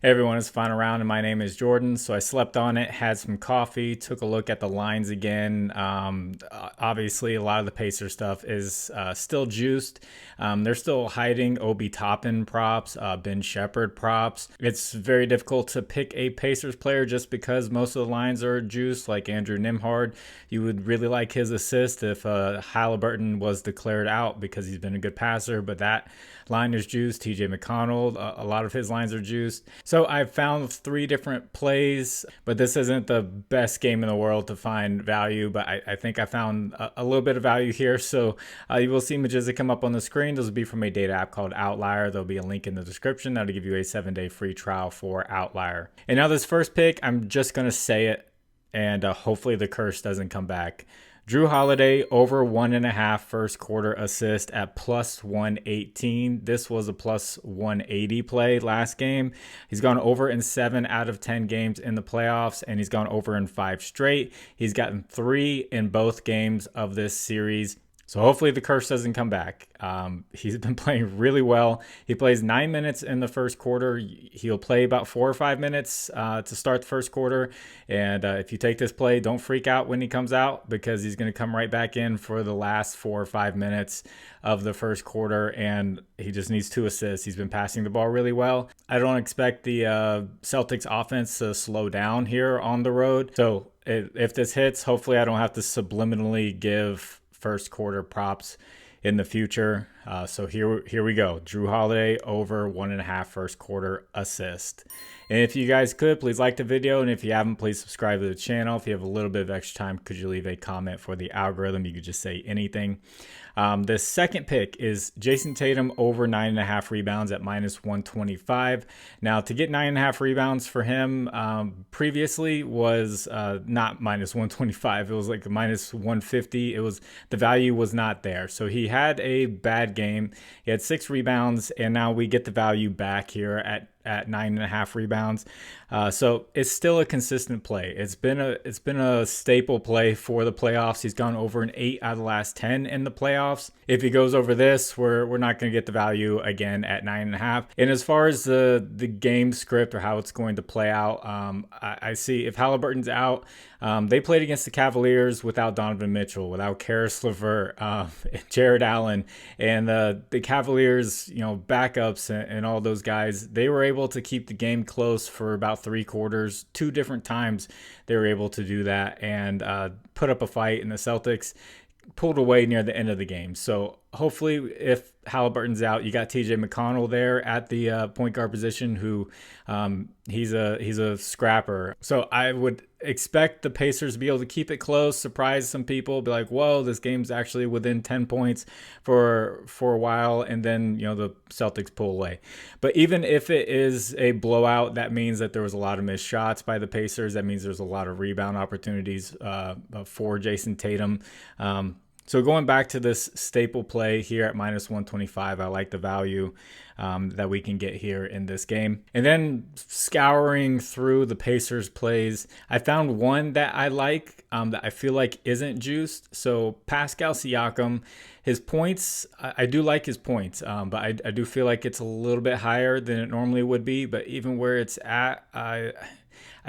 Hey everyone, it's Final Round and my name is Jordan. So I slept on it, had some coffee, took a look at the lines again. Obviously, a lot of the Pacer stuff is still juiced. They're still hiding Obi Toppin props, Ben Shepherd props. It's very difficult to pick a Pacers player just because most of the lines are juiced, like Andrew Nimhard. You would really like his assist if Halliburton was declared out because he's been a good passer, but that line is juiced. TJ McConnell, a lot of his lines are juiced. So I found 3 different plays, but this isn't the best game in the world to find value, but I think I found a little bit of value here. So you will see images that come up on the screen. Those will be from a data app called Outlier. There'll be a link in the description that'll give you a 7-day free trial for Outlier. And now this first pick, I'm just going to say it, and hopefully the curse doesn't come back. Drew Holiday over 1.5 first quarter assist at plus 118. This was a plus 180 play last game. He's gone over in 7 out of 10 games in the playoffs, and he's gone over in 5 straight. He's gotten 3 in both games of this series. So hopefully the curse doesn't come back. He's been playing really well. He plays 9 minutes in the first quarter. He'll play about 4 or 5 minutes to start the first quarter. And if you take this play, don't freak out when he comes out because he's going to come right back in for the last 4 or 5 minutes of the first quarter. And he just needs 2 assists. He's been passing the ball really well. I don't expect the Celtics offense to slow down here on the road. So if this hits, hopefully I don't have to subliminally give first quarter props in the future. So here we go. Drew Holiday over 1.5 first quarter assist. And if you guys could, please like the video. And if you haven't, please subscribe to the channel. If you have a little bit of extra time, could you leave a comment for the algorithm? You could just say anything. The second pick is Jason Tatum over 9.5 rebounds at minus 125. Now, to get 9.5 rebounds for him previously was not minus 125. It was like minus 150. The value was not there. So he had a bad game. He had 6 rebounds, and now we get the value back here at 9.5 rebounds. So it's still a consistent play. It's been a staple play for the playoffs. He's gone over an 8 out of the last 10 in the playoffs. If he goes over this, we're not going to get the value again at 9.5. And as far as the game script or how it's going to play out, I see if Halliburton's out, they played against the Cavaliers without Donovan Mitchell, without Karis LeVert, Jared Allen, and the Cavaliers, backups and all those guys. They were able to keep the game close for about 3 quarters. 2 different times they were able to do that and put up a fight, and the Celtics pulled away near the end of the game. So hopefully if Halliburton's out, you got TJ McConnell there at the point guard position who he's a scrapper. So I would expect the Pacers to be able to keep it close, surprise some people, be like, whoa, this game's actually within 10 points for a while, and then the Celtics pull away. But even if it is a blowout, that means that there was a lot of missed shots by the Pacers. That means there's a lot of rebound opportunities for Jason Tatum. So going back to this staple play here at minus 125, I like the value that we can get here in this game. And then scouring through the Pacers plays, I found one that I like that I feel like isn't juiced. So Pascal Siakam, his points, I do like his points, but I do feel like it's a little bit higher than it normally would be. But even where it's at, I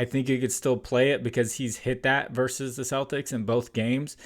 think you could still play it because he's hit that versus the Celtics in both games.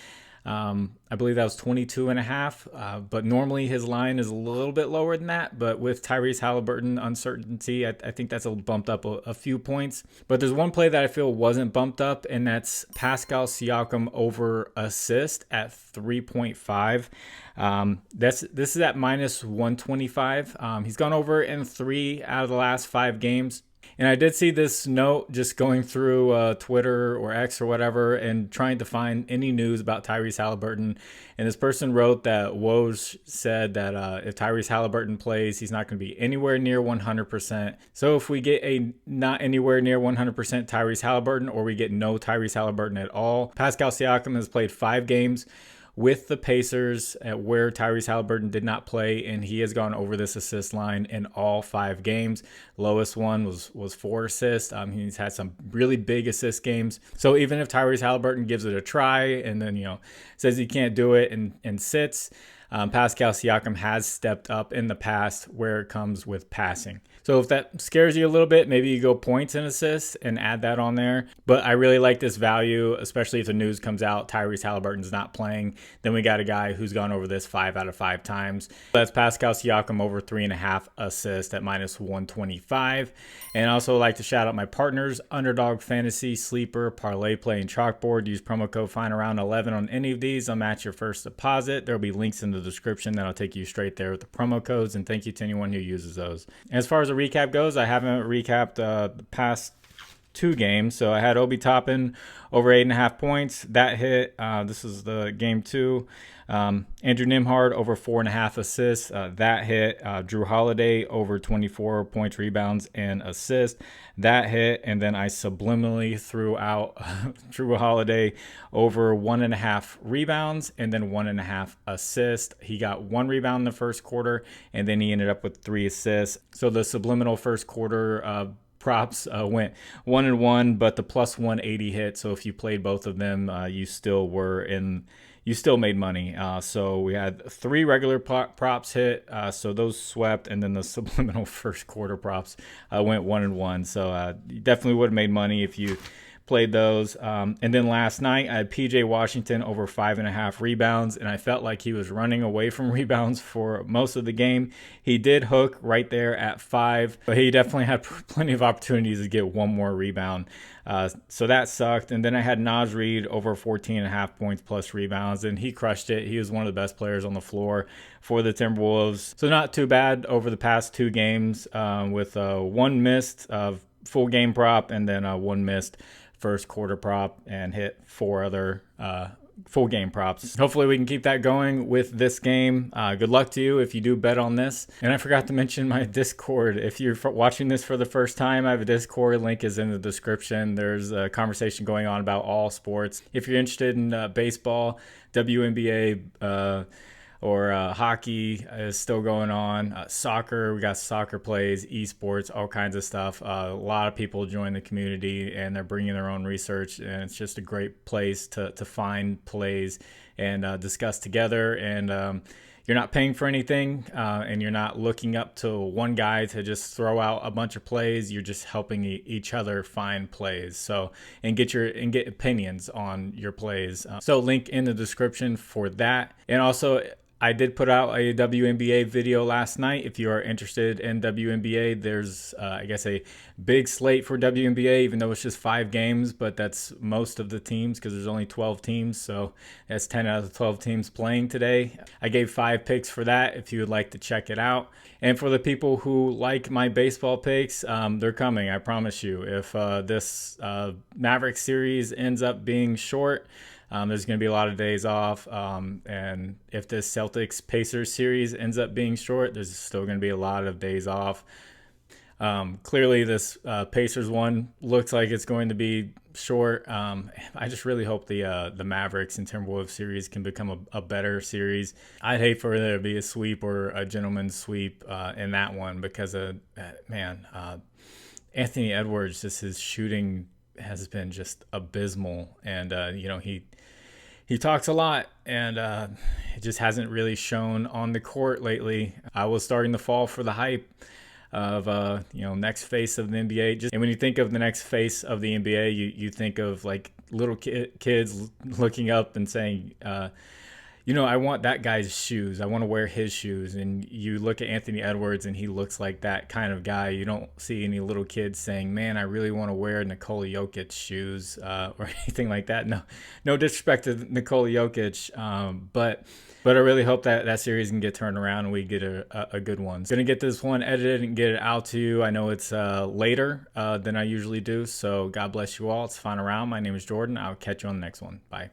I believe that was 22.5, but normally his line is a little bit lower than that. But with Tyrese Halliburton uncertainty, I think that's bumped up a few points. But there's one play that I feel wasn't bumped up, and that's Pascal Siakam over assist at 3.5. This is at minus 125. He's gone over in 3 out of the last 5 games. And I did see this note just going through Twitter or X or whatever and trying to find any news about Tyrese Halliburton. And this person wrote that Woj said that if Tyrese Halliburton plays, he's not going to be anywhere near 100%. So if we get a not anywhere near 100% Tyrese Halliburton, or we get no Tyrese Halliburton at all, Pascal Siakam has played 5 games with the Pacers at where Tyrese Halliburton did not play, and he has gone over this assist line in all 5 games. Lowest one was 4 assists. He's had some really big assist games. So even if Tyrese Halliburton gives it a try and then says he can't do it and sits, Pascal Siakam has stepped up in the past where it comes with passing. So if that scares you a little bit, maybe you go points and assists and add that on there. But I really like this value, especially if the news comes out Tyrese Halliburton's not playing. Then we got a guy who's gone over this 5 out of 5 times. That's Pascal Siakam over 3.5 assists at -125. And I also like to shout out my partners, Underdog, Fantasy, Sleeper, ParlayPlay, and ChalkBoard. Use promo code FinalRound11 on any of these. I'll match your first deposit. There will be links in the description that'll take you straight there with the promo codes. And thank you to anyone who uses those. As far as a recap goes, I haven't recapped the past 2 games. So I had Obi Toppin over 8.5 points. That hit. This is the game 2. Andrew Nimhard over 4.5 assists. That hit. Drew Holiday over 24 points, rebounds, and assists. That hit. And then I subliminally threw out Drew Holiday over 1.5 rebounds and then 1.5 assists. He got 1 rebound in the first quarter, and then he ended up with 3 assists. So the subliminal first quarter props went 1-1, but the plus 180 hit. So if you played both of them, you still made money. So we had 3 regular props hit. So those swept, and then the subliminal first quarter props went 1-1. So you definitely would have made money if you played those. And then last night I had PJ Washington over 5.5 rebounds, and I felt like he was running away from rebounds for most of the game. He did hook right there at 5, but he definitely had plenty of opportunities to get 1 more rebound. So that sucked. And then I had Naz Reid over 14.5 points plus rebounds, and he crushed it. He was one of the best players on the floor for the Timberwolves. So not too bad over the past 2 games, with 1 missed full game prop, and then 1 missed first quarter prop, and hit 4 other full game props. Hopefully we can keep that going with this game. Good luck to you if you do bet on this. And I forgot to mention my Discord. If you're watching this for the first time, I have a Discord. Link is in the description. There's a conversation going on about all sports. If you're interested in baseball, WNBA, or hockey is still going on. Soccer, we got soccer plays, esports, all kinds of stuff. A lot of people join the community, and they're bringing their own research, and it's just a great place to find plays and discuss together. And you're not paying for anything, and you're not looking up to one guy to just throw out a bunch of plays. You're just helping each other find plays. So and get opinions on your plays. So link in the description for that. And also, I did put out a WNBA video last night. If you are interested in WNBA, there's, I guess, a big slate for WNBA, even though it's just 5 games, but that's most of the teams because there's only 12 teams. So that's 10 out of the 12 teams playing today. I gave 5 picks for that if you would like to check it out. And for the people who like my baseball picks, they're coming, I promise you. If this Mavericks series ends up being short, there's going to be a lot of days off. And if this Celtics Pacers series ends up being short, there's still going to be a lot of days off. Clearly, this Pacers one looks like it's going to be short. I just really hope the Mavericks and Timberwolves series can become a better series. I'd hate for there to be a sweep or a gentleman's sweep in that one because, Anthony Edwards, just his shooting has been just abysmal. And, he talks a lot, and it just hasn't really shown on the court lately. I was starting to fall for the hype of next face of the NBA. And when you think of the next face of the NBA, you think of like little kids looking up and saying, I want that guy's shoes. I want to wear his shoes. And you look at Anthony Edwards, and he looks like that kind of guy. You don't see any little kids saying, man, I really want to wear Nikola Jokic's shoes or anything like that. No disrespect to Nikola Jokic, but I really hope that series can get turned around and we get a good one. Going to get this one edited and get it out to you. I know it's later than I usually do, so God bless you all. It's Final Round. My name is Jordan. I'll catch you on the next one. Bye.